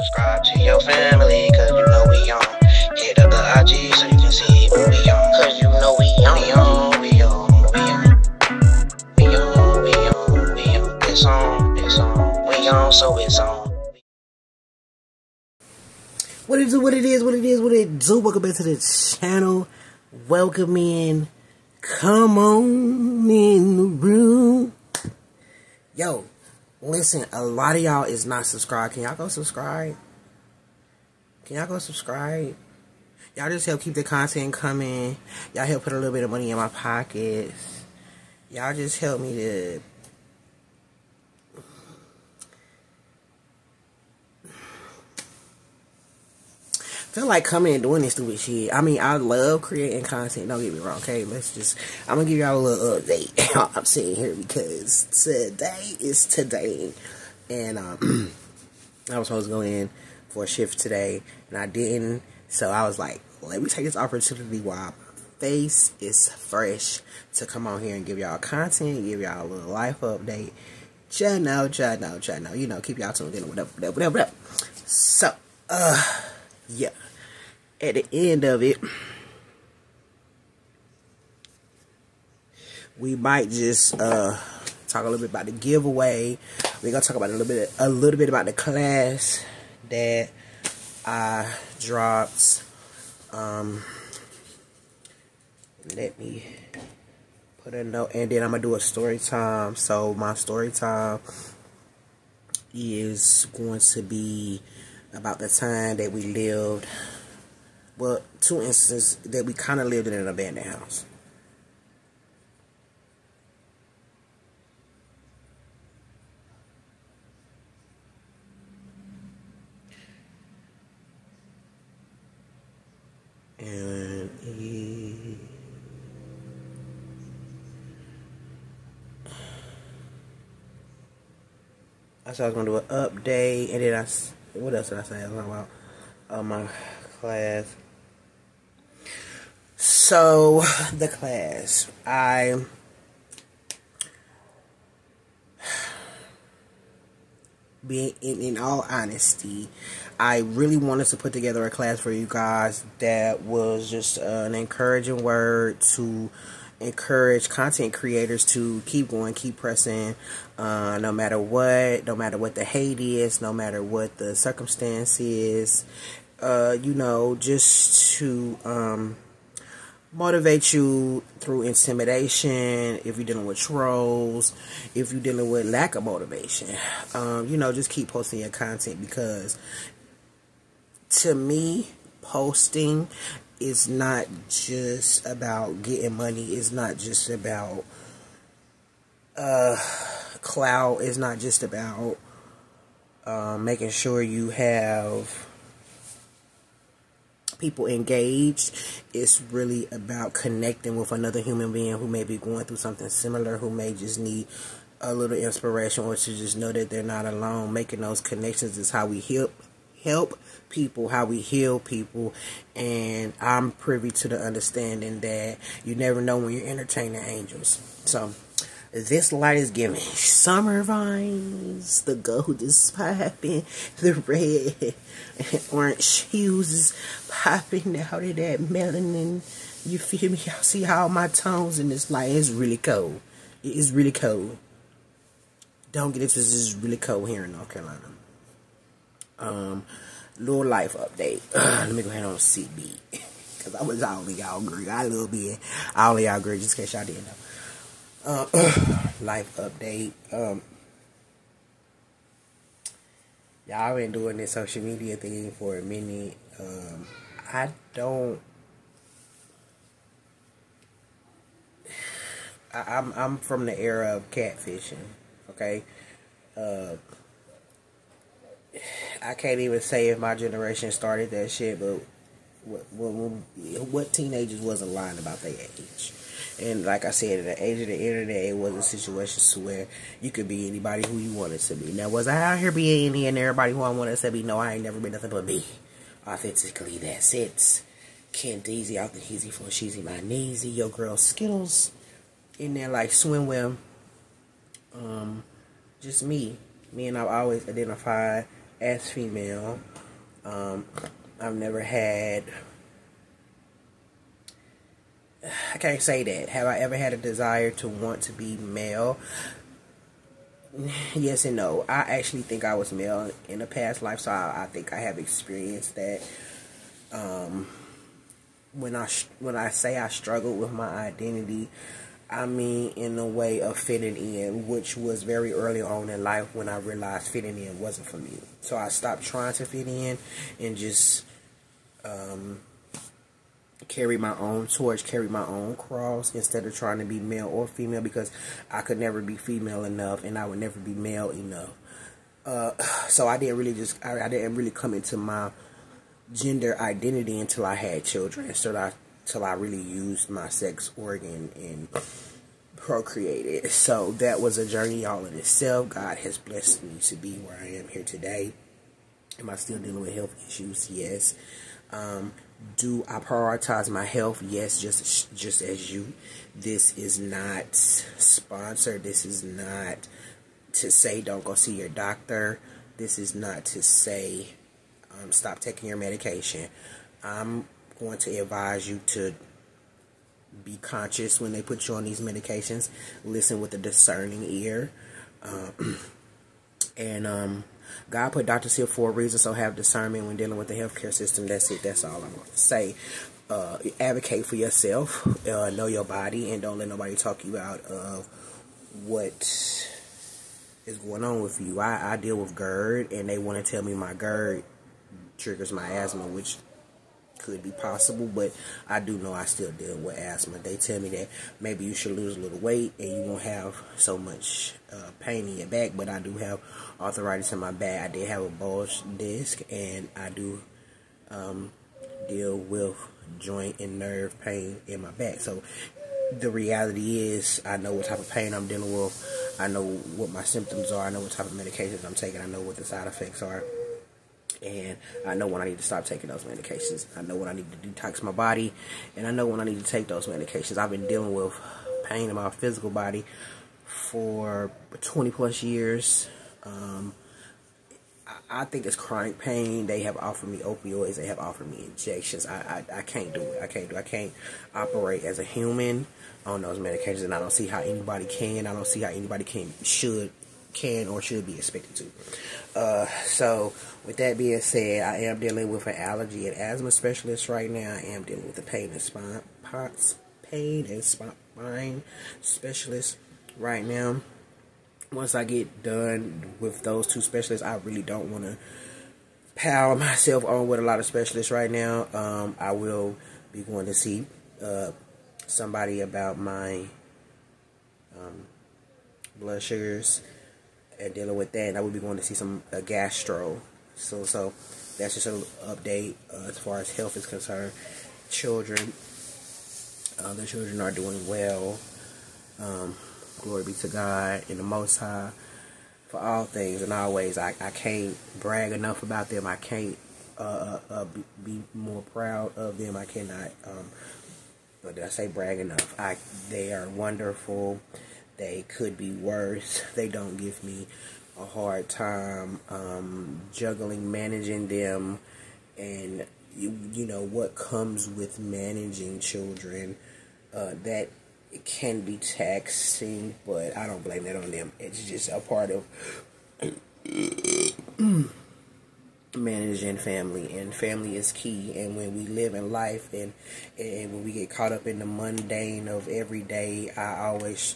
Subscribe to your family, cause you know we on. Hit up the IG so you can see when we on. Cause you know we on. We on. It's on. We on, so it's on. What it do? Welcome back to the channel. Welcome in. Come on in the room. Yo, listen, a lot of y'all is not subscribed. Can y'all go subscribe? Y'all just help keep the content coming. Y'all help put a little bit of money in my pockets. Y'all just help me to feel like coming and doing this stupid shit. I mean, I love creating content. Don't get me wrong, okay? I'm gonna give y'all a little update. I'm sitting here because today is today. And, I was supposed to go in for a shift today, and I didn't. So I was like, let me take this opportunity while my face is fresh to come on here and give y'all content, give y'all a little life update. You know, keep y'all tuned in, whatever. So, yeah. At the end of it, we might just talk a little bit about the giveaway. We're gonna talk about a little bit about the class that I dropped. Let me put a note, and then I'm gonna do a story time. So my story time is going to be about the time that we lived, well, two instances that we kind of lived in an abandoned house. And I said I was going to do an update, and then what else did I say? I was talking about my class. So, the class. In all honesty, I really wanted to put together a class for you guys that was just an encouraging word to encourage content creators to keep going, keep pressing, no matter what the hate is, no matter what the circumstance is, you know, just to motivate you through intimidation, if you're dealing with trolls, if you're dealing with lack of motivation. You know, just keep posting your content, because to me, posting is not just about getting money. It's not just about clout. It's not just about making sure you have people engaged. It's really about connecting with another human being who may be going through something similar, who may just need a little inspiration, or to just know that they're not alone. Making those connections is how we help people, how we heal people. And I'm privy to the understanding that you never know when you're entertaining angels. So this light is giving summer vibes. The gold is popping. The red and orange hues is popping out of that melanin. You feel me? Y'all see how my tones in this light is really cold. It is really cold. Don't get it twisted. This is really cold here in North Carolina. Little life update. Let me go ahead on CB, because I was all of y'all agree. I love being all of y'all agree, just in case y'all didn't know. Life update. Y'all been doing this social media thing for a minute. I'm from the era of catfishing. Okay. I can't even say if my generation started that shit, but what teenagers wasn't lying about their age? And like I said, at the age of the internet, it wasn't situations to where you could be anybody who you wanted to be. Now, was I out here being any and everybody who I wanted to be? No, I ain't never been nothing but me. Authentically, that's it. Ken Deezy, out the Heezy for Sheezy My Neezy, your girl Skittles, in there like swimwear. Just me. Me, and I've always identified as female. I've never had, I can't say that. Have I ever had a desire to want to be male? Yes and no. I actually think I was male in a past life, so I think I have experienced that. When I say I struggled with my identity, I mean in the way of fitting in, which was very early on in life when I realized fitting in wasn't for me. So I stopped trying to fit in and just carry my own torch, carry my own cross, instead of trying to be male or female, because I could never be female enough and I would never be male enough. So I didn't really come into my gender identity until I had children, until I really used my sex organ and procreated. So that was a journey all in itself. God has blessed me to be where I am here today. Am I still dealing with health issues? Yes. Do I prioritize my health? Yes, just as you. This is not sponsored. This is not to say don't go see your doctor. This is not to say stop taking your medication. I'm going to advise you to be conscious when they put you on these medications. Listen with a discerning ear. God put doctors here for a reason, so have discernment when dealing with the healthcare system. That's it. That's all I'm going to say. Advocate for yourself. Know your body, and don't let nobody talk you out of what is going on with you. I deal with GERD, and they want to tell me my GERD triggers my asthma, which could be possible, but I do know I still deal with asthma. They tell me that maybe you should lose a little weight and you won't have so much pain in your back, but I do have arthritis in my back. I did have a bulged disc, and I do deal with joint and nerve pain in my back. So the reality is, I know what type of pain I'm dealing with. I know what my symptoms are. I know what type of medications I'm taking. I know what the side effects are. And I know when I need to stop taking those medications. I know when I need to detox my body. And I know when I need to take those medications. I've been dealing with pain in my physical body for 20 plus years. I think it's chronic pain. They have offered me opioids. They have offered me injections. I can't do it. I can't operate as a human on those medications. And I don't see how anybody can. I don't see how anybody can or should be expected to. So with that being said, I am dealing with an allergy and asthma specialist right now. I am dealing with a pain and spine specialist right now. Once I get done with those two specialists, I really don't want to pile myself on with a lot of specialists right now. I will be going to see somebody about my blood sugars and dealing with that, and I will be going to see a gastro. So that's just an update as far as health is concerned. Children, the children are doing well. Glory be to God and the Most High for all things and always. I can't brag enough about them. I can't be more proud of them. I cannot. But did I say brag enough? They are wonderful. They could be worse. They don't give me a hard time managing them, and you know what comes with managing children. That it can be taxing, but I don't blame that on them. It's just a part of managing family, and family is key. And when we live in life, and when we get caught up in the mundane of every day, I always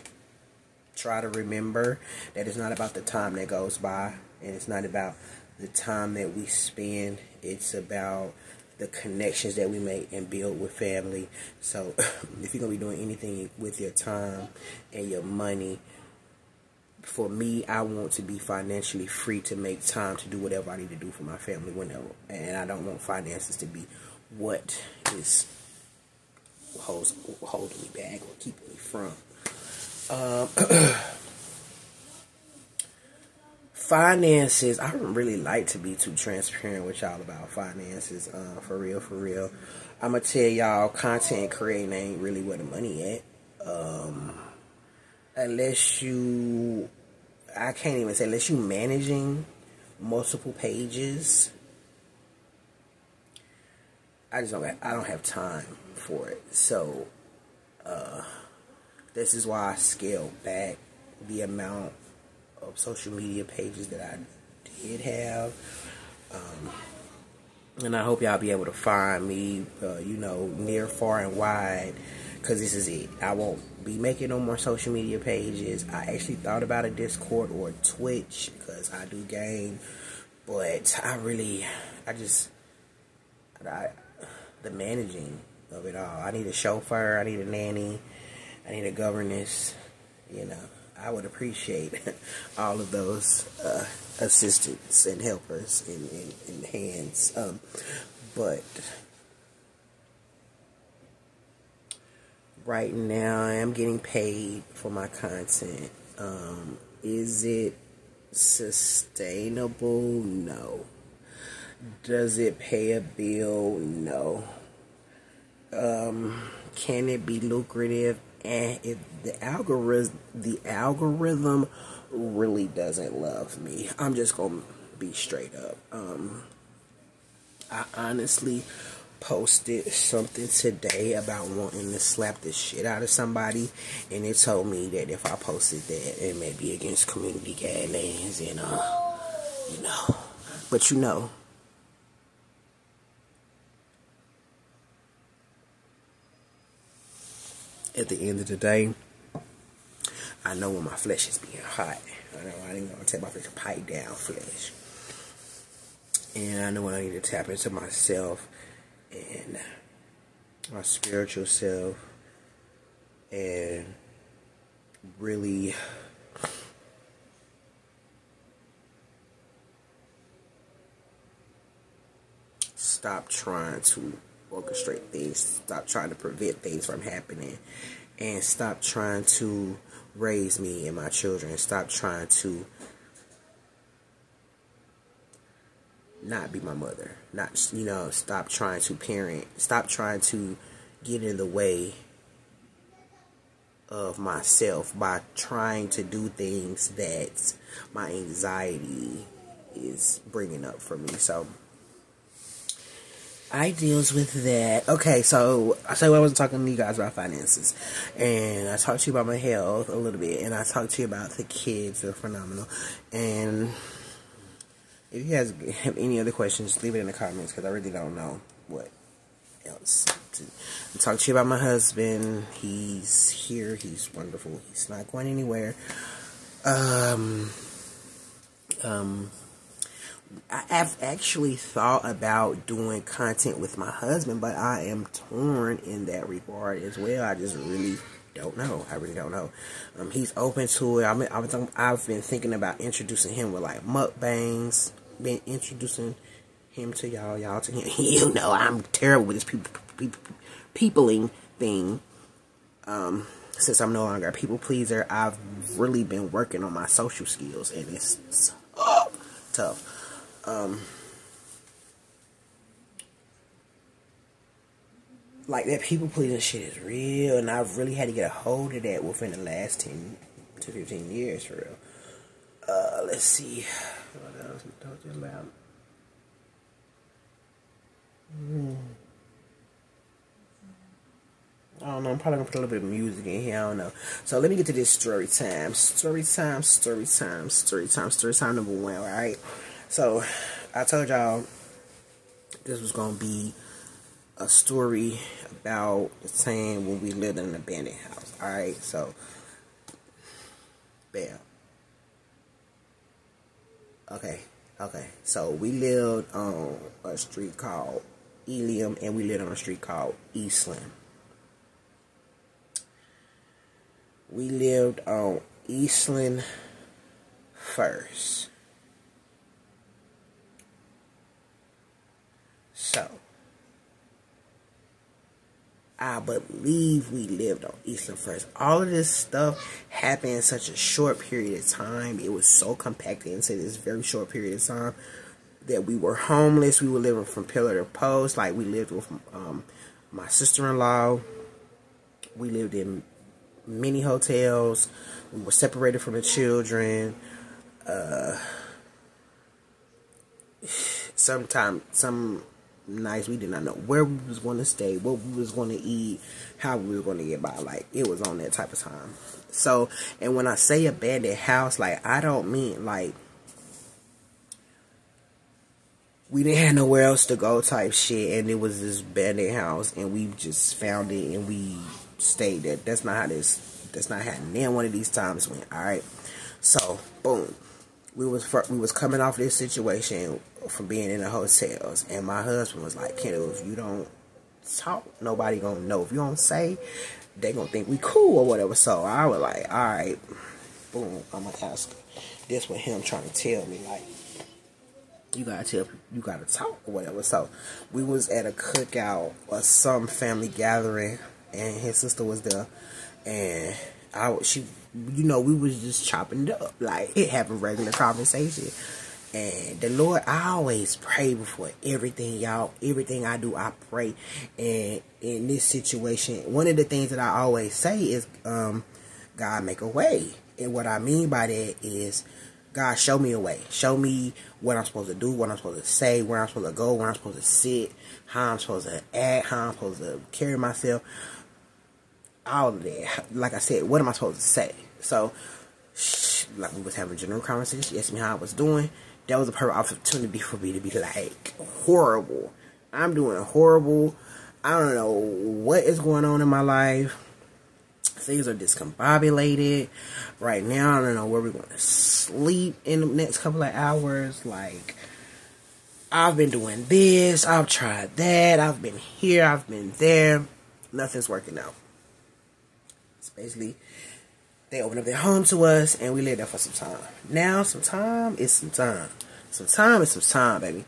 try to remember that it's not about the time that goes by, and it's not about the time that we spend. It's about the connections that we make and build with family. So if you're going to be doing anything with your time and your money, for me, I want to be financially free to make time to do whatever I need to do for my family whenever. And I don't want finances to be what is holding me back or keeping me from. Finances, I don't really like to be too transparent with y'all about finances, for real. I'm gonna tell y'all, content creating ain't really where the money at, unless you managing multiple pages. I don't have time for it. So this is why I scaled back the amount of social media pages that I did have. And I hope y'all be able to find me, near, far, and wide, because this is it. I won't be making no more social media pages. I actually thought about a Discord or a Twitch, because I do game, but the managing of it all. I need a chauffeur, I need a nanny, I need a governess, I would appreciate all of those assistants and helpers and hands. But right now I am getting paid for my content. Is it sustainable? No. Does it pay a bill? No. Can it be lucrative? And if the algorithm really doesn't love me, I'm just gonna be straight up. I honestly posted something today about wanting to slap the shit out of somebody, and it told me that if I posted that, it may be against community guidelines, and but at the end of the day, I know when my flesh is being hot. I know I ain't gonna tell my flesh to pipe down flesh. And I know when I need to tap into myself and my spiritual self and really stop trying to orchestrate things, stop trying to prevent things from happening, and stop trying to raise me and my children, stop trying to not be my mother, stop trying to parent, stop trying to get in the way of myself by trying to do things that my anxiety is bringing up for me. So I deals with that. Okay, so I wasn't talking to you guys about finances, and I talked to you about my health a little bit, and I talked to you about the kids. They're phenomenal. And if you guys have any other questions, leave it in the comments, because I really don't know what else to talk to you about. My husband, he's here, he's wonderful, he's not going anywhere. I've actually thought about doing content with my husband, but I am torn in that regard as well. I just really don't know. I really don't know. He's open to it. I've been thinking about introducing him with like mukbangs. Been introducing him to y'all to him. I'm terrible with this peopling thing. Since I'm no longer a people pleaser, I've really been working on my social skills, and it's tough. Like, that people pleasing shit is real, and I've really had to get a hold of that within the last 10 to 15 years, for real. Let's see what else we talked about. I don't know, I'm probably gonna put a little bit of music in here, I don't know. So let me get to this story time. Story time number 1, alright? So, I told y'all this was going to be a story about the time when we lived in an abandoned house. Alright, so, bam. Okay, so we lived on a street called Elium, and we lived on a street called Eastland. We lived on Eastland first. So, I believe we lived on Eastland first. All of this stuff happened in such a short period of time. It was so compacted into this very short period of time that we were homeless. We were living from pillar to post. Like, we lived with my sister-in-law. We lived in many hotels. We were separated from the children. some nights we did not know where we was going to stay, what we was going to eat, how we were going to get by. Like, it was on that type of time. So, and when I say abandoned house, like, I don't mean like we didn't have nowhere else to go type shit, and it was this abandoned house, and we just found it and we stayed there. That's not how then one of these times went. All right, so boom, we was coming off this situation from being in the hotels, and my husband was like, Kendall, if you don't talk, nobody gonna know. If you don't say, they gonna think we cool or whatever. So I was like, all right, boom, I'm gonna ask her. This was him trying to tell me, like, you gotta talk or whatever. So we was at a cookout or some family gathering, and his sister was there, and we was just chopping it up, like, having regular conversation. And the Lord, I always pray before everything, y'all. Everything I do, I pray. And in this situation, one of the things that I always say is, God, make a way. And what I mean by that is, God, show me a way. Show me what I'm supposed to do, what I'm supposed to say, where I'm supposed to go, where I'm supposed to sit, how I'm supposed to act, how I'm supposed to carry myself. All of that. Like I said, what am I supposed to say? So, like, we was having a general conversation. She asked me how I was doing. That was a perfect opportunity for me to be like, horrible. I'm doing horrible. I don't know what is going on in my life. Things are discombobulated. Right now, I don't know where we're going to sleep in the next couple of hours. Like, I've been doing this. I've tried that. I've been here. I've been there. Nothing's working out. It's basically, they opened up their home to us, and we lived there for some time. Now, some time is some time. Some time is some time, baby.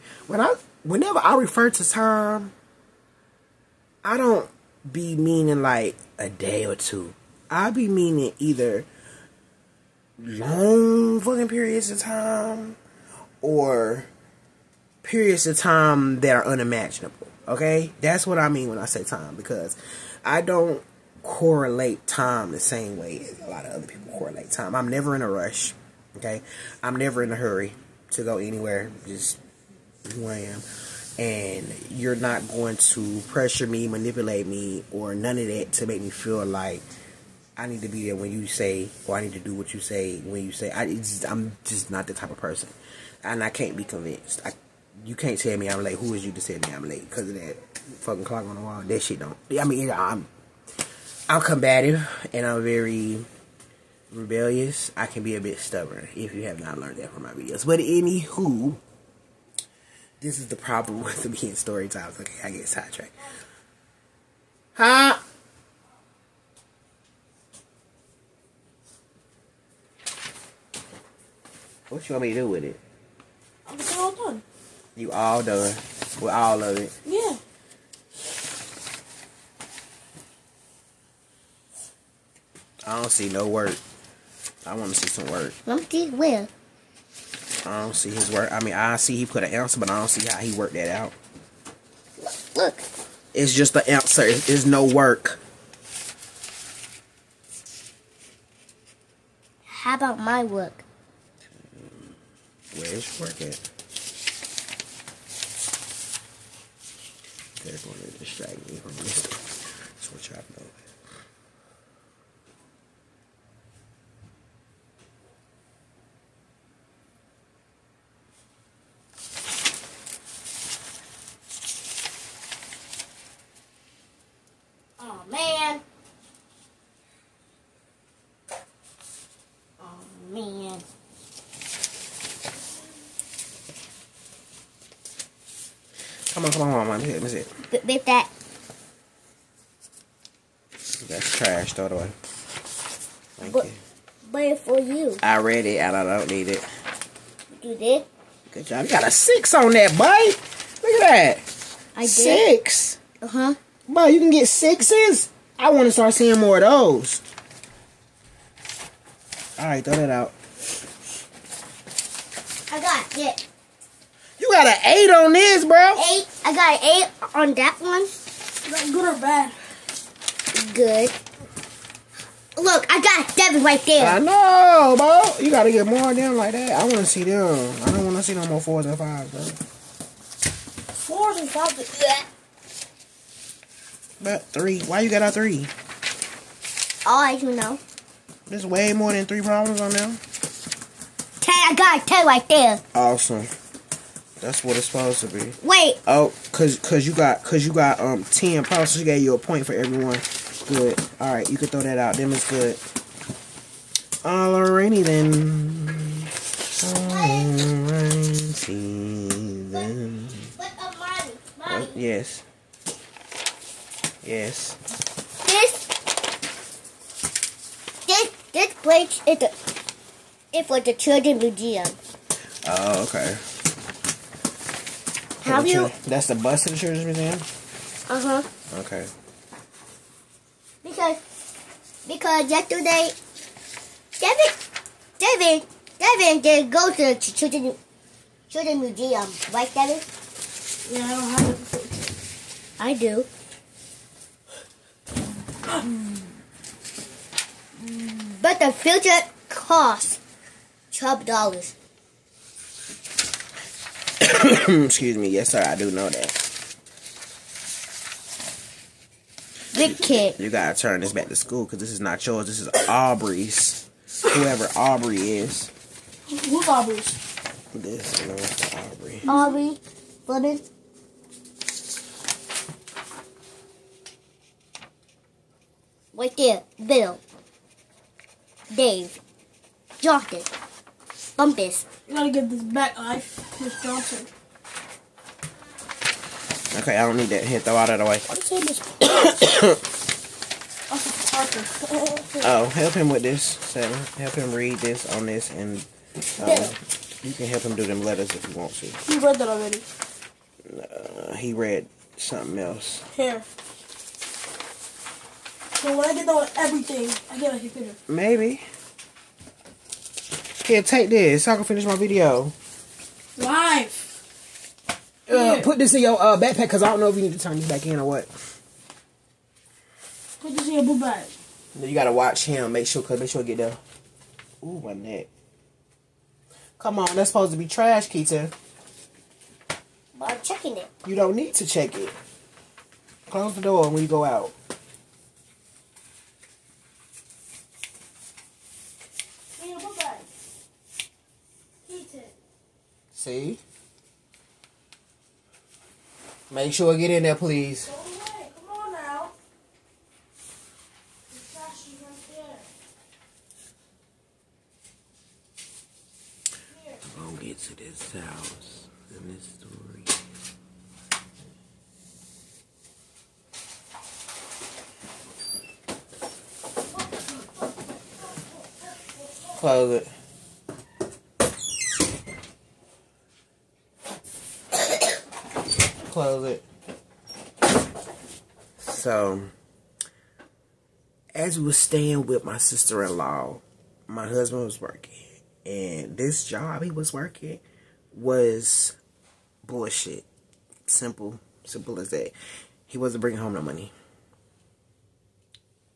Whenever I refer to time, I don't be meaning like a day or two. I be meaning either long fucking periods of time or periods of time that are unimaginable. Okay? That's what I mean when I say time, because I don't correlate time the same way as a lot of other people correlate time. I'm never in a rush. Okay? I'm never in a hurry to go anywhere. Just who I am. And you're not going to pressure me, manipulate me, or none of that to make me feel like I need to be there when you say, or I need to do what you say when you say. I'm just not the type of person. And I can't be convinced. You can't tell me I'm late. Who is you to tell me I'm late? Because of that fucking clock on the wall. That shit don't. I mean, I'm combative, and I'm very rebellious. I can be a bit stubborn, if you have not learned that from my videos. But anywho, this is the problem with me in story times. Okay, I get sidetracked. Huh? What you want me to do with it? It's all done. You all done with all of it? Yeah. I don't see no work. I want to see some work. Where? I don't see his work. I mean, I see he put an answer, but I don't see how he worked that out. Look. It's just the answer. It's no work. How about my work? Where's your work at? They're going to distract me from this. That's what y'all know. Oh, man. Oh, man. Come on. Let me see it. Whip that. That's trash. Throw it away. Thank you. But it's for you. I read it and I don't need it. You did? Good job. You got a 6 on that, boy. Look at that. I did. 6. Uh-huh. Boy, you can get 6s. I want to start seeing more of those. Alright, throw that out. I got it. You got an 8 on this, bro. 8. I got an 8 on that one. Is that good or bad? Good. Look, I got 7 right there. I know, bro. You gotta get more of them like that. I wanna see them. I don't wanna see no more 4s and 5s, bro. 4s and 5s. But 3. Why you got a 3? All I do know. There's way more than 3 problems on them. 10, I got 10 right there. Awesome. That's what it's supposed to be. Wait. Oh, cause you got 10 problems. So she gave you a point for everyone. Good. All right, you can throw that out. Them is good. Alrighty then. Alrighty then. Mommy. Yes. Yes. This place is for the Children's Museum. Oh, okay. Have you? That's the bus to the Children's Museum? Uh-huh. Okay. Because yesterday, Devin did go to the Children's Museum. Right, Devin? Yeah, I don't have it. I do. But the filter costs $12. Excuse me. Yes, sir. I do know that. Big kid. You gotta turn this back to school because this is not yours. This is Aubrey's. Whoever Aubrey is. Who's Aubrey's? This belongs to Aubrey. Aubrey, Fleming. Right there. Bill. Dave. Jonathan. Bumpus. You gotta give this back, Miss Johnson. Okay, I don't need that. Here, throw all that away. Why did you say Miss Parker? Oh, help him with this, Sam. Help him read this on this, and you can help him do them letters if you want to. You read that already. He read something else. Here. So when I get done with everything, I get a computer. Maybe. Here, take this so I can finish my video. Live. Put this in your backpack because I don't know if you need to turn this back in or what. Put this in your book bag. You gotta watch him. Make sure it get there. Ooh, my neck. Come on, that's supposed to be trash, Keita. But I'm checking it. You don't need to check it. Close the door when you go out. In your book bag. Eat it. See? Make sure it get in there, please. Go away. Come on now. The trash is right there. I'll get to this house and this story. Close it. Close it. So, as we were staying with my sister-in-law, my husband was working. And this job he was working was bullshit. Simple as that. He wasn't bringing home no money.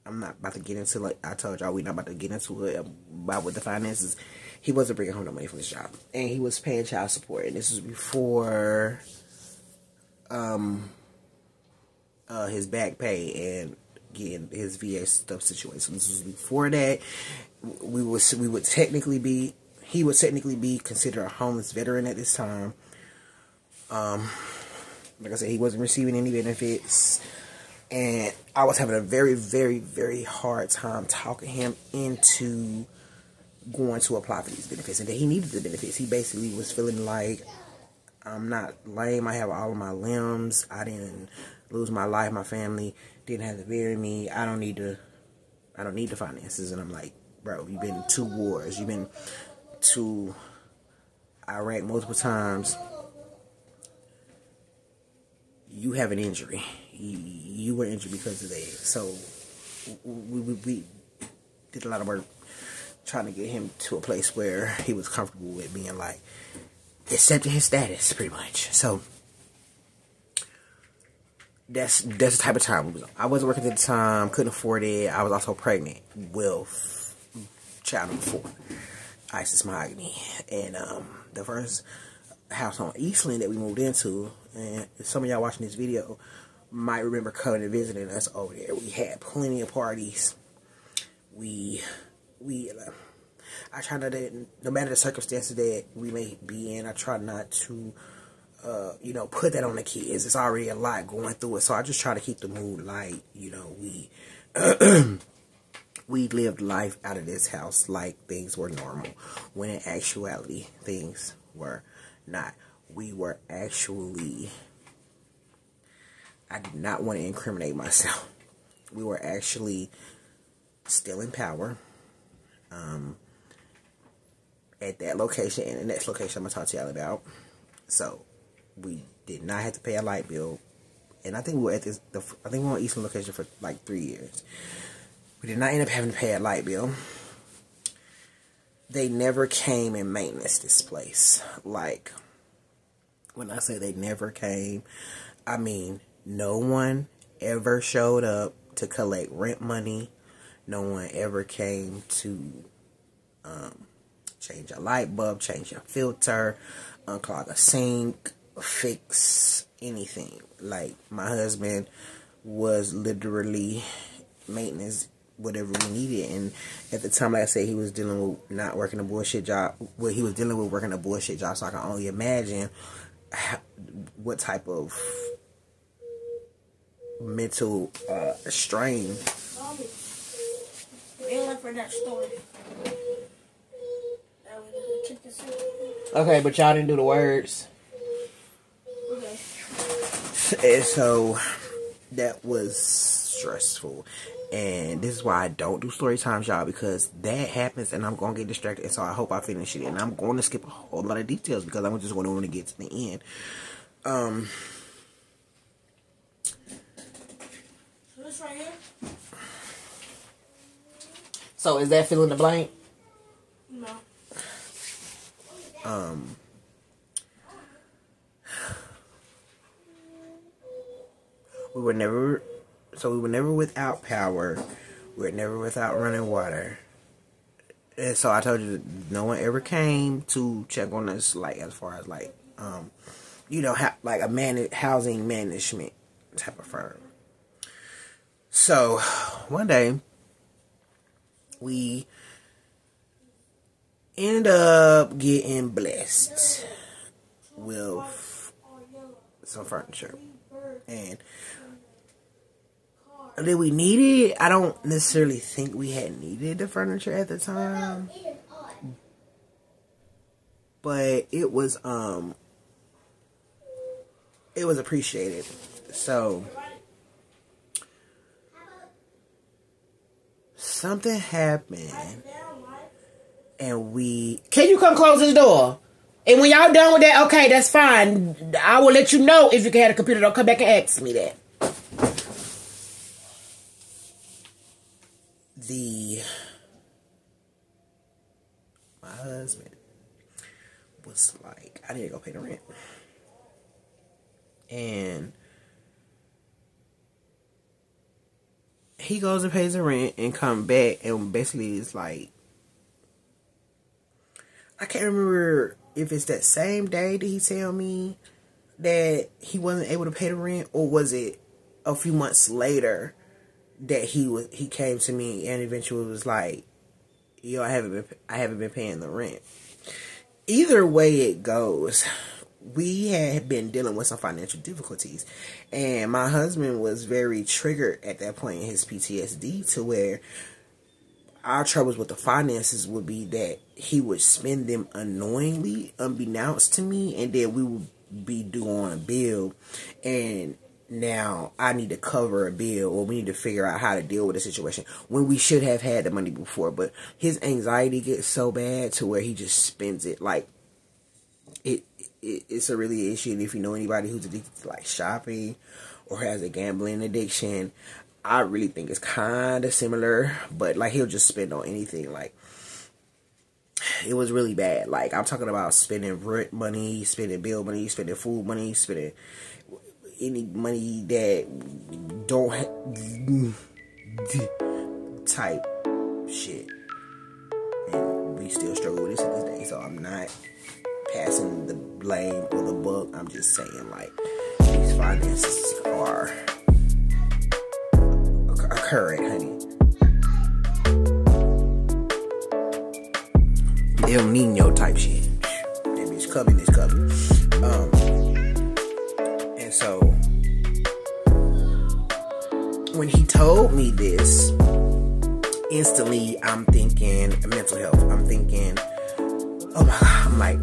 I'm not about to get into, like I told y'all, we're not about to get into it about with the finances. He wasn't bringing home no money from his job. And he was paying child support. And this was before his back pay and getting his VA stuff situated. So this was before that. He would technically be considered a homeless veteran at this time. Like I said, he wasn't receiving any benefits. And I was having a very, very, very hard time talking him into going to apply for these benefits. And that he needed the benefits. He basically was feeling like, I'm not lame. I have all of my limbs. I didn't lose my life. My family didn't have to bury me. I don't need the finances. And I'm like, bro, you've been to 2 wars. You've been to Iraq multiple times. You have an injury. You were injured because of that. So we did a lot of work trying to get him to a place where he was comfortable with being like accepting his status, pretty much. So that's the type of time we was on. I wasn't working at the time, couldn't afford it. I was also pregnant with child number 4, Isis Mahogany. And the first house on Eastland that we moved into, and some of y'all watching this video might remember coming and visiting us over there. We had plenty of parties. I try not to, no matter the circumstances that we may be in, I try not to, you know, put that on the kids. It's already a lot going through it, so I just try to keep the mood light. You know, we lived life out of this house like things were normal, when in actuality, things were not. We were actually, I did not want to incriminate myself. We were actually still in power. At that location and the next location I'm going to talk to y'all about. So, we did not have to pay a light bill. And I think we were at I think we were on Eastern location for like 3 years. We did not end up having to pay a light bill. They never came and maintenance this place. Like, when I say they never came, I mean, no one ever showed up to collect rent money. No one ever came to change a light bulb, change a filter, unclog a sink, fix anything. Like, my husband was literally maintenance, whatever we needed. And at the time, like I said, he was dealing with not working a bullshit job. Well, he was dealing with working a bullshit job, so I can only imagine what type of mental strain. For that story. Okay, but y'all didn't do the words. Okay. And so that was stressful. And this is why I don't do story times, y'all, because that happens and I'm going to get distracted. And so I hope I finish it. And I'm going to skip a whole lot of details because I'm just going to want to get to the end. So this right here? So is that fill in the blank? No. We were never without power. We were never without running water. And so I told you that no one ever came to check on us, like, as far as, like, you know, like a housing management type of firm. So one day, we end up getting blessed with some furniture. And did we need it? I don't necessarily think we had needed the furniture at the time. But it was appreciated. So something happened, and can you come close this door? And when y'all done with that, okay, that's fine. I will let you know if you can have a computer. Don't come back and ask me that. My husband was like, I need to go pay the rent. And he goes and pays the rent and come back, and basically it's like, I can't remember if it's that same day that he tell me that he wasn't able to pay the rent, or was it a few months later that he came to me and eventually was like, yo, I haven't been paying the rent. Either way it goes, we had been dealing with some financial difficulties, and my husband was very triggered at that point in his PTSD, to where our troubles with the finances would be that he would spend them unknowingly, unbeknownst to me, and then we would be due on a bill, and now I need to cover a bill, or we need to figure out how to deal with the situation when we should have had the money before. But his anxiety gets so bad to where he just spends it. Like, it's a really issue. And if you know anybody who's addicted to, like, shopping or has a gambling addiction, I really think it's kind of similar. But, like, he'll just spend on anything. Like, it was really bad. Like, I'm talking about spending rent money, spending bill money, spending food money, spending... any money that don't type shit. And we still struggle with this to this day. So I'm not passing the blame or the buck. I'm just saying, like, these finances are occurring, honey. El Nino type shit. That bitch coming is coming. And so when he told me this, instantly I'm thinking mental health. I'm thinking, oh my God. I'm like,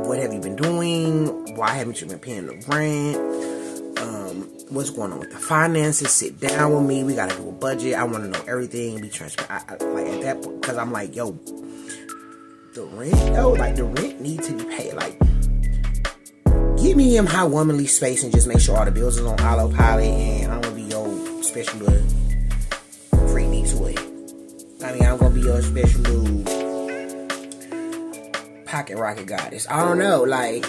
what have you been doing? Why haven't you been paying the rent? What's going on with the finances? Sit down with me. We gotta do a budget. I want to know everything. Be transparent. Like at that point, because I'm like, yo, the rent needs to be paid. Like, give me him high womanly space and just make sure all the bills are on autopilot, and I'm gonna be your special little freak me toy. I mean, I'm gonna be your special little pocket rocket goddess. I don't know, like,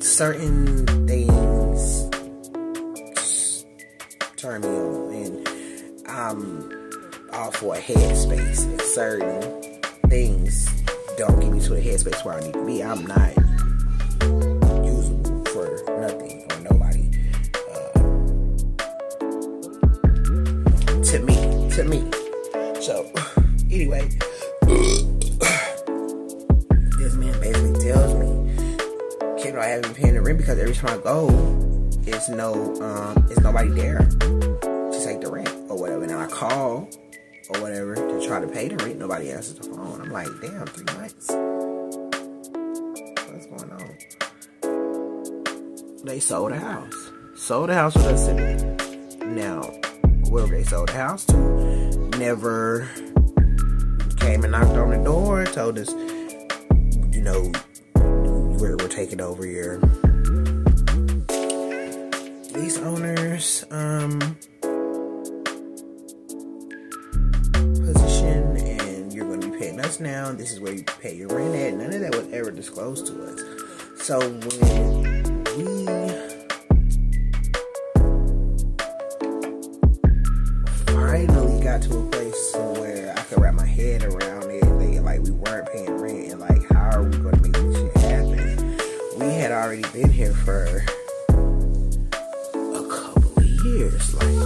certain things turn me on, and I'm all for a headspace, and certain things don't get me to the headspace where I need to be. I'm not usable for nothing or nobody. To me. So, anyway, this man basically tells me, Kendall, I haven't been paying the rent because every time I go, it's nobody there to take the rent or whatever. And I call or whatever to try to pay the rent, nobody answers the phone. I'm like, damn, 3 months. What's going on? They sold a house. Sold a house with us in it. Now, whoever they sold the house to never came and knocked on the door, told us, you know, we're taking over your lease owners position, and you're going to be paying us now. This is where you pay your rent at. None of that was ever disclosed to us. So when we finally got to a place where I could wrap my head around it, like we weren't paying rent, and like, how are we going to make this shit happen? We had already been here for a couple of years, like,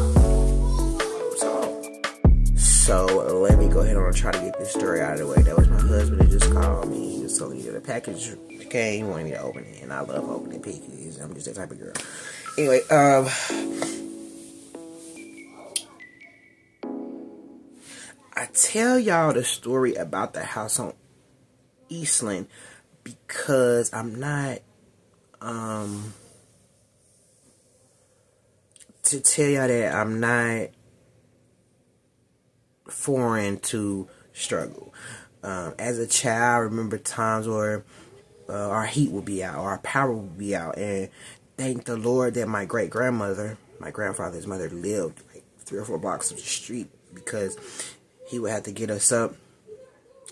so let me go ahead and try to get this story out of the way. That was my husband that just called me. He was telling me that a package came, he wanted me to open it, and I love opening packages. I'm just that type of girl. Anyway, I tell y'all the story about the house on Eastland because I'm not, to tell y'all that I'm not foreign to struggle. As a child, I remember times where our heat would be out, or our power would be out, and thank the Lord that my great-grandmother, my grandfather's mother, lived like 3 or 4 blocks up the street, because he would have to get us up,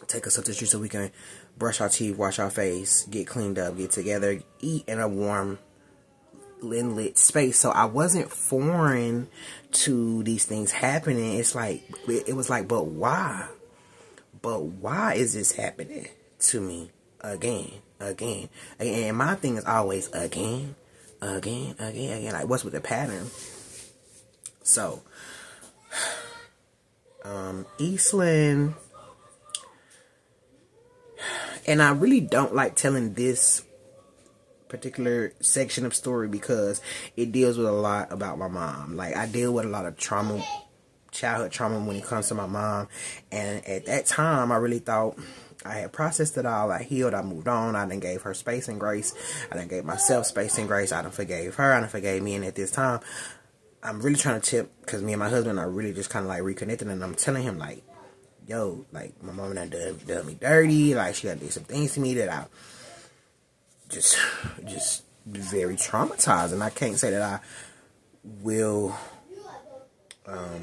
take us up the street so we can brush our teeth, wash our face, get cleaned up, get together, eat in a warm, lit space. So I wasn't foreign to these things happening. It's like, it was like, but why? But why is this happening to me again? And my thing is always again. Like, what's with the pattern? So, Eastland, and I really don't like telling this particular section of story because it deals with a lot about my mom. Like, I deal with a lot of trauma, childhood trauma when it comes to my mom, and at that time I really thought I had processed it all. I healed, I moved on, I done gave her space and grace, I done gave myself space and grace, I done forgave her, I done forgave me, and at this time I'm really trying to tip, because me and my husband are really just kind of like reconnecting, and I'm telling him like, yo, like, my mom done me dirty, like, she done did some things to me that I just very traumatized, and I can't say that I will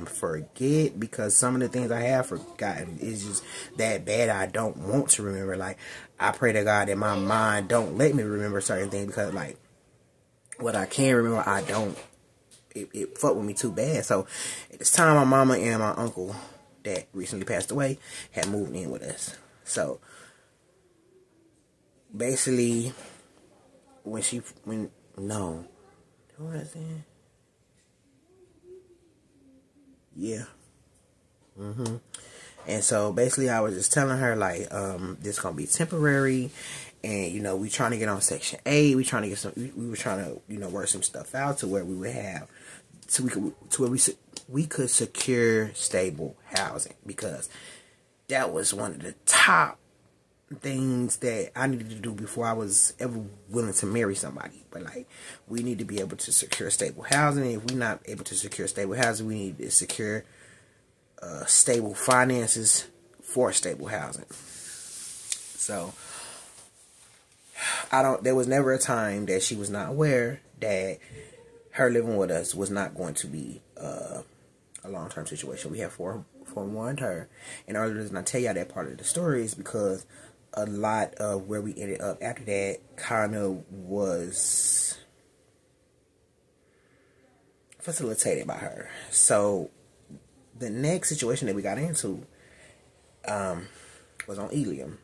forget, because some of the things I have forgotten is just that bad. I don't want to remember. Like, I pray to God that my mind don't let me remember certain things, because like, What I can remember, I don't. It fucked with me too bad. So at this time, my mama and my uncle that recently passed away had moved in with us. So basically, who was I saying? Yeah. And so basically I was just telling her like, this gonna be temporary, and you know, we trying to get on Section 8, we trying to get we were trying to, you know, work some stuff out to where we would have, so we could secure stable housing, because that was one of the top things that I needed to do before I was ever willing to marry somebody. But like, we need to be able to secure stable housing. If we're not able to secure stable housing, we need to secure stable finances for stable housing. So there was never a time that she was not aware that her living with us was not going to be a long-term situation. We have forewarned her. And the only reason I tell y'all that part of the story is because a lot of where we ended up after that kind of was facilitated by her. So the next situation that we got into was on Ilium.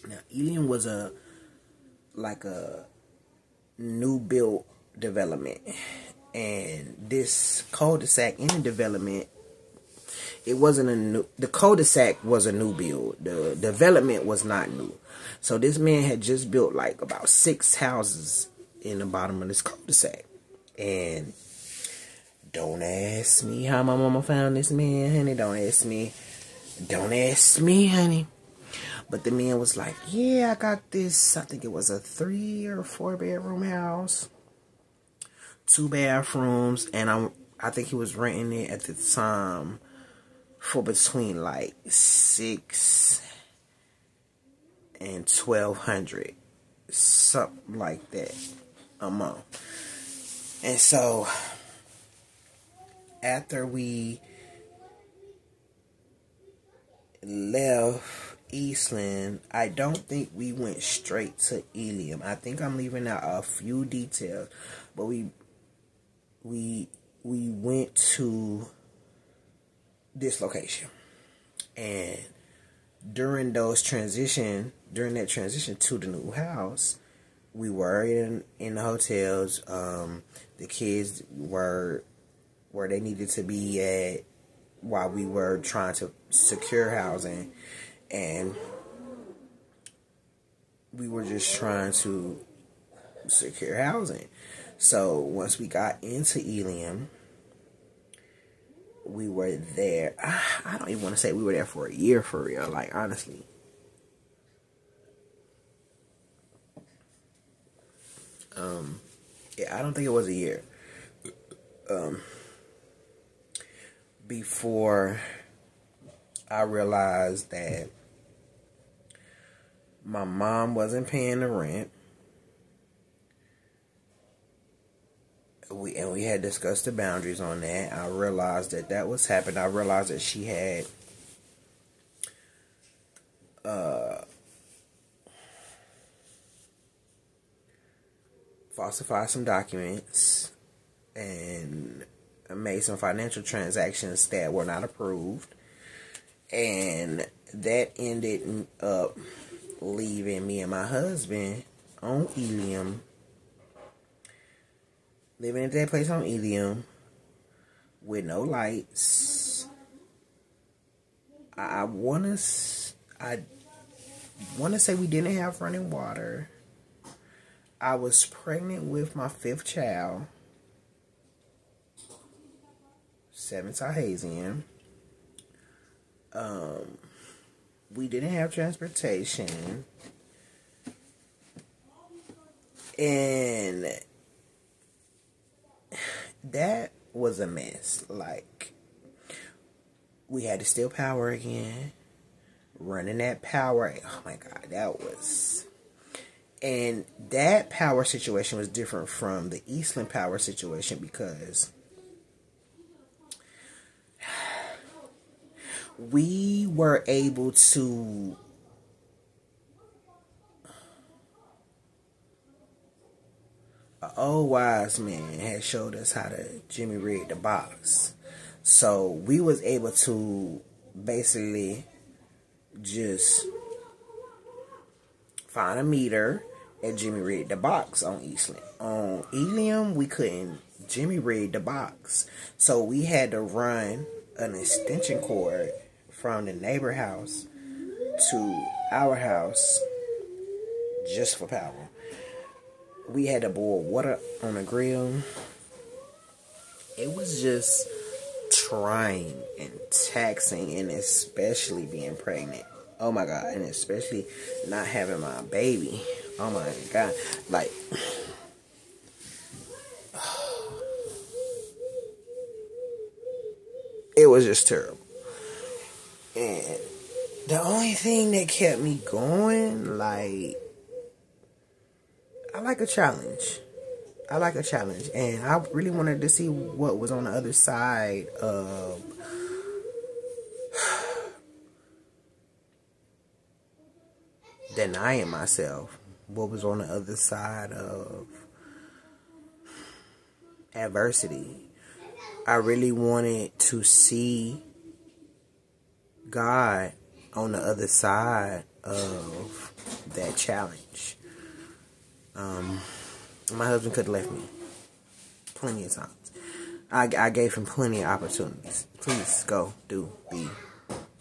Now, Ilium was a new built development, and this cul-de-sac in the development, the cul-de-sac was a new build. The development was not new. So this man had just built like about 6 houses in the bottom of this cul-de-sac. And don't ask me how my mama found this man, honey. Don't ask me, honey. But the man was like, yeah, I got this, I think it was a 3 or 4 bedroom house, 2 bathrooms, and I think he was renting it at the time for between like $600 and $1,200, something like that a month. And so after we left Eastland, I don't think we went straight to Ilium. I think I'm leaving out a few details, but we went to this location, and during that transition to the new house, we were in the hotels. The kids were where they needed to be at while we were trying to secure housing, and we were just trying to secure housing. So once we got into Ilium, we were there. I don't even want to say we were there for a year, for real. Like, honestly. Yeah, I don't think it was a year. Before I realized that my mom wasn't paying the rent. We had discussed the boundaries on that. I realized that was happening. I realized that she had falsified some documents and made some financial transactions that were not approved, and that ended up leaving me and my husband on Ilium, living at that place on Ilium with no lights. I wanna say we didn't have running water. I was pregnant with my 5th child, 7 Tahasian. We didn't have transportation, and that was a mess. Like, we had to steal power again, running that power. Oh my God, that was... And that power situation was different from the Eastland power situation, because we were able to old wise man had showed us how to Jimmy rig the box. So we was able to basically just find a meter and Jimmy rig the box on Eastland. On Elium, we couldn't Jimmy rig the box. So we had to run an extension cord from the neighbor house to our house just for power. We had to boil water on a grill. It was just trying and taxing, and especially being pregnant. Oh my God, and especially not having my baby. Oh my God, like, it was just terrible. And the only thing that kept me going, like, I like a challenge. I like a challenge. And I really wanted to see what was on the other side of denying myself. What was on the other side of adversity. I really wanted to see God on the other side of that challenge. My husband could have left me plenty of times. I gave him plenty of opportunities. Please go, do, be,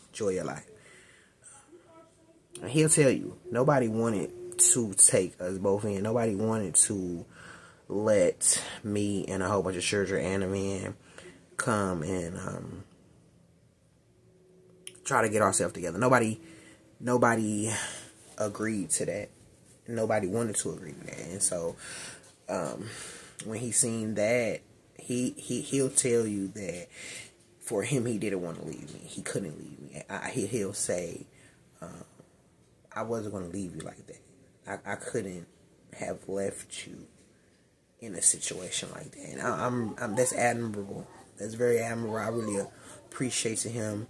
enjoy your life. And he'll tell you, nobody wanted to take us both in. Nobody wanted to let me and a whole bunch of children and a man come and try to get ourselves together. Nobody agreed to that. Nobody wanted to agree to that. And so when he seen that, he'll tell you that for him, he didn't want to leave me. He couldn't leave me. He'll say, I wasn't going to leave you like that. I couldn't have left you in a situation like that. And I'm that's admirable. That's very admirable. I really appreciate him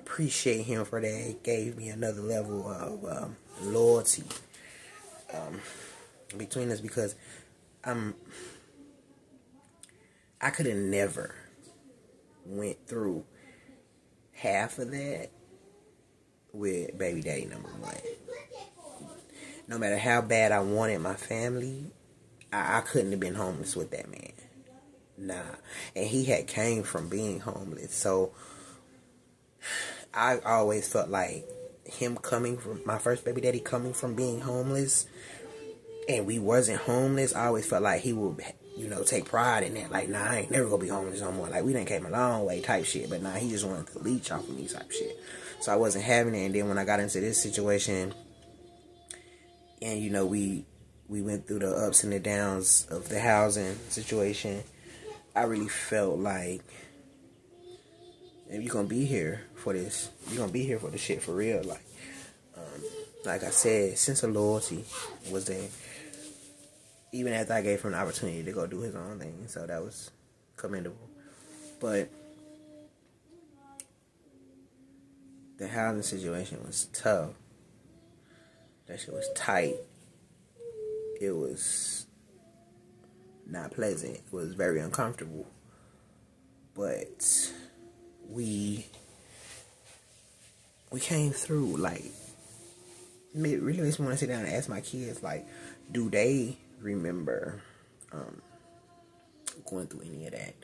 for that. It gave me another level of loyalty between us, because I could have never went through half of that with baby daddy number one. No matter how bad I wanted my family, I couldn't have been homeless with that man. Nah. And he had came from being homeless. So I always felt like him coming from, my first baby daddy coming from being homeless, and we wasn't homeless, I always felt like he would, take pride in that. Like, nah, I ain't never gonna be homeless no more. Like, we done came a long way type shit. But nah, he just wanted to leech off of me type shit. So I wasn't having it. And then when I got into this situation, and we went through the ups and the downs of the housing situation, I really felt like, if you're gonna be here for this, you're gonna be here for the shit for real. Like I said, sense of loyalty was there, even after I gave him an opportunity to go do his own thing. So that was commendable. But the housing situation was tough. That shit was tight. It was not pleasant. It was very uncomfortable. But we came through. Like, it really makes me want to sit down and ask my kids, like, do they remember going through any of that?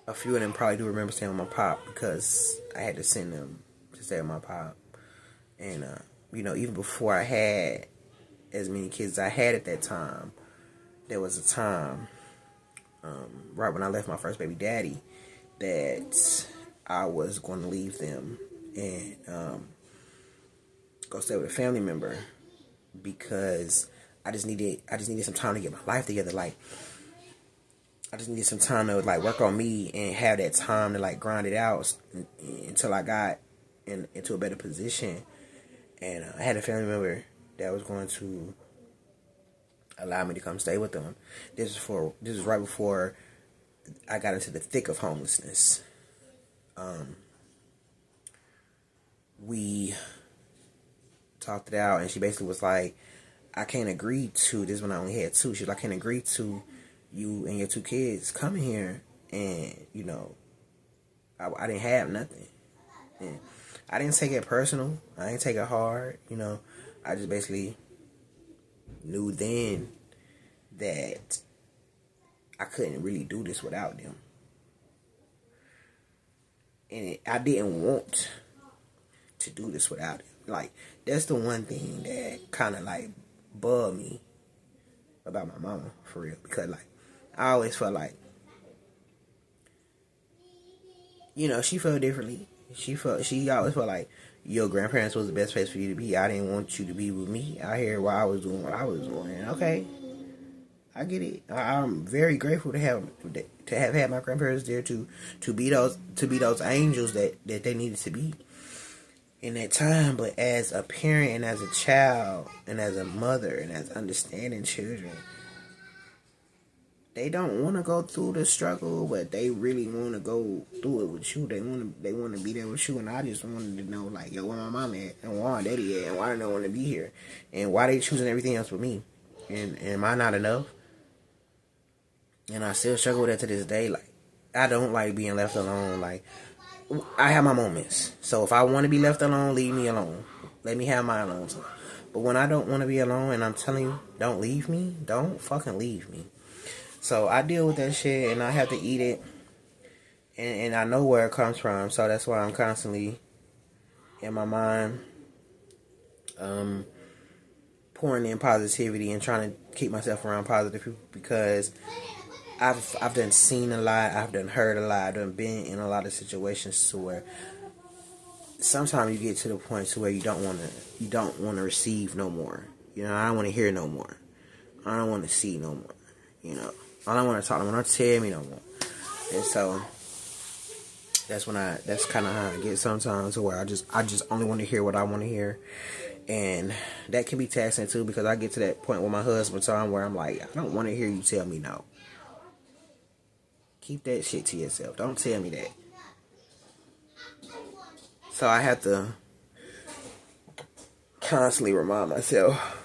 A few of them probably do remember staying with my pop, because I had to send them to stay with my pop. And even before I had as many kids as I had at that time, there was a time right when I left my first baby daddy that I was going to leave them and go stay with a family member, because I just needed some time to get my life together. Like, I just needed some time to work on me and have that time to grind it out until I got into a better position. And I had a family member that was going to allow me to come stay with them. This was right before I got into the thick of homelessness. We talked it out, and she basically was like, I can't agree to this when I only had 2. She was like, I can't agree to you and your 2 kids coming here, and you know, I didn't have nothing. And I didn't take it personal. I didn't take it hard. You know, I just basically knew then that I couldn't really do this without them. And I didn't want to do this without them. Like, that's the one thing that kind of like bugged me about my mama, for real. Because like, I always felt like, you know, she felt differently. She always felt like your grandparents was the best place for you to be. I didn't want you to be with me out here while I was doing what I was doing. And okay, I get it. I'm very grateful to have had my grandparents there to be those angels that they needed to be in that time. But as a parent and as a child and as a mother and as understanding children, they don't want to go through the struggle, but they really want to go through it with you. They want to be there with you. And I just wanted to know, like, yo, where my mom at, and where my daddy at, and why they don't want to be here, and why they choosing everything else with me, and am I not enough? And I still struggle with that to this day. Like, I don't like being left alone. Like, I have my moments. So if I want to be left alone, leave me alone. Let me have my alone time. But when I don't want to be alone, and I'm telling you, don't leave me, don't fucking leave me. So I deal with that shit, and I have to eat it, and I know where it comes from. So that's why I'm constantly in my mind pouring in positivity and trying to keep myself around positive people, because I've done seen a lot, I've done heard a lot, I've done been in a lot of situations to where sometimes you get to the point to where you don't want to receive no more. You know, I don't want to hear no more. I don't want to see no more. You know, I don't want to talk. I don't want to tell me no more. And so that's kind of how I get sometimes, to where I just only want to hear what I want to hear. And that can be taxing too, because I get to that point with my husband time where I'm like, I don't want to hear you tell me no. Keep that shit to yourself. Don't tell me that. So I have to constantly remind myself,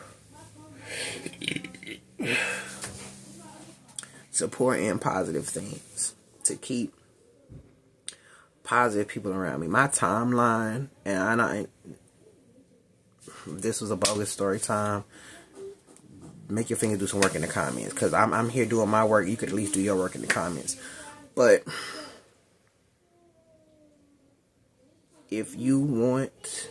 support and positive things, to keep positive people around me. My timeline, and this was a bogus story time. Make your fingers do some work in the comments, because I'm here doing my work. You could at least do your work in the comments. But if you want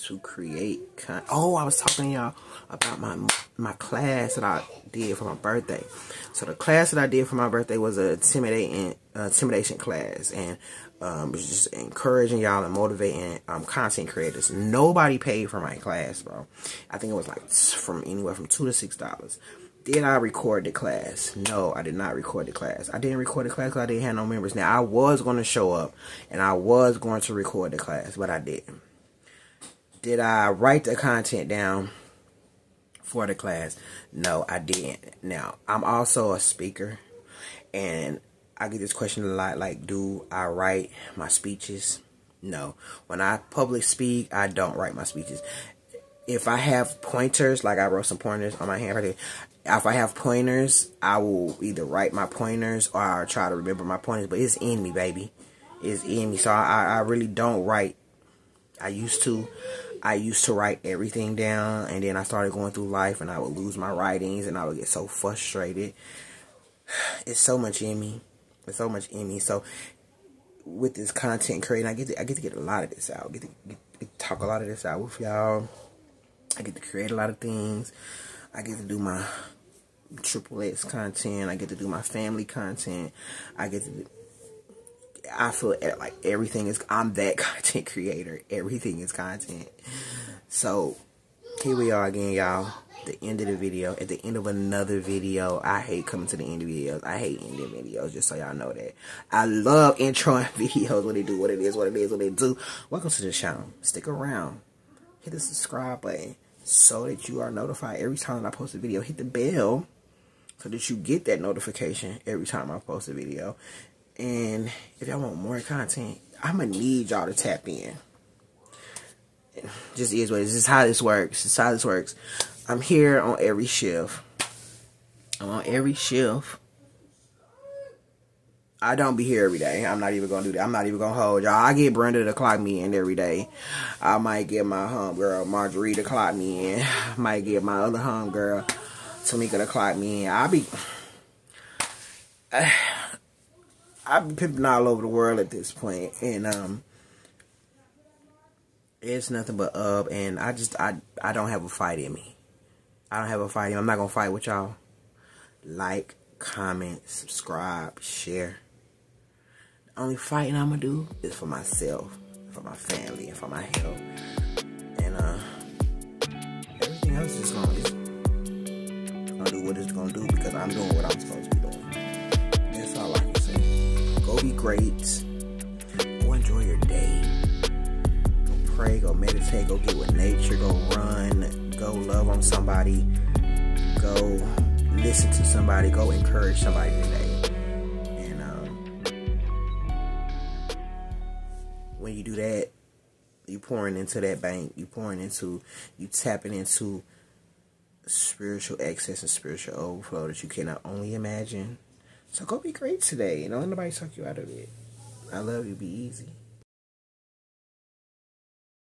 to create I was talking to y'all about my class that I did for my birthday. So the class that I did for my birthday was a intimidation class, and it was just encouraging y'all and motivating content creators. Nobody paid for my class, bro. I think it was like from anywhere from $2 to $6. Did I record the class? No, I did not record the class. I didn't record the class because I didn't have no members. Now, I was going to show up and I was going to record the class, but I didn't. Did I write the content down for the class? No, I didn't. Now, I'm also a speaker, and I get this question a lot, like, do I write my speeches? No. When I public speak, I don't write my speeches. If I have pointers, like I wrote some pointers on my hand right here. If I have pointers, I will either write my pointers or I'll try to remember my pointers. But it's in me, baby. It's in me. So I really don't write. I used to write everything down, and then I started going through life, and I would lose my writings, and I would get so frustrated. It's so much in me. It's so much in me. So with this content creating, I get to get a lot of this out. I get to talk a lot of this out with y'all. I get to create a lot of things. I get to do my XXX content. I get to do my family content. I feel like everything is, I'm that content creator. Everything is content. So here we are again, y'all. The end of the video. At the end of another video. I hate coming to the end of videos. I hate ending videos, just so y'all know that. I love introing videos when they do what it is, what they do. Welcome to the channel. Stick around. Hit the subscribe button so that you are notified every time I post a video. Hit the bell so that you get that notification every time I post a video. And if y'all want more content, I'm going to need y'all to tap in. It just is what it is. This is how this works. This is how this works. I'm here on every shift. I'm on every shift. I don't be here every day. I'm not even going to do that. I'm not even going to hold y'all. I get Brenda to clock me in every day. I might get my homegirl Marjorie to clock me in. I might get my other homegirl Tamika to clock me in. I be pimping all over the world at this point. And it's nothing but up. And I don't have a fight in me. I don't have a fight in me. I'm not going to fight with y'all. Like, comment, subscribe, share. Only fighting I'm gonna do is for myself, for my family, and for my health. And everything else is gonna do what it's gonna do because I'm doing what I'm supposed to be doing. That's all I can say. Go be great. Go enjoy your day. Go pray, go meditate, go get with nature, go run, go love on somebody, go listen to somebody, go encourage somebody today. When you do that, you pouring into that bank. You tapping into spiritual excess and spiritual overflow that you cannot only imagine. So go be great today. Don't let nobody suck you out of it. I love you. Be easy.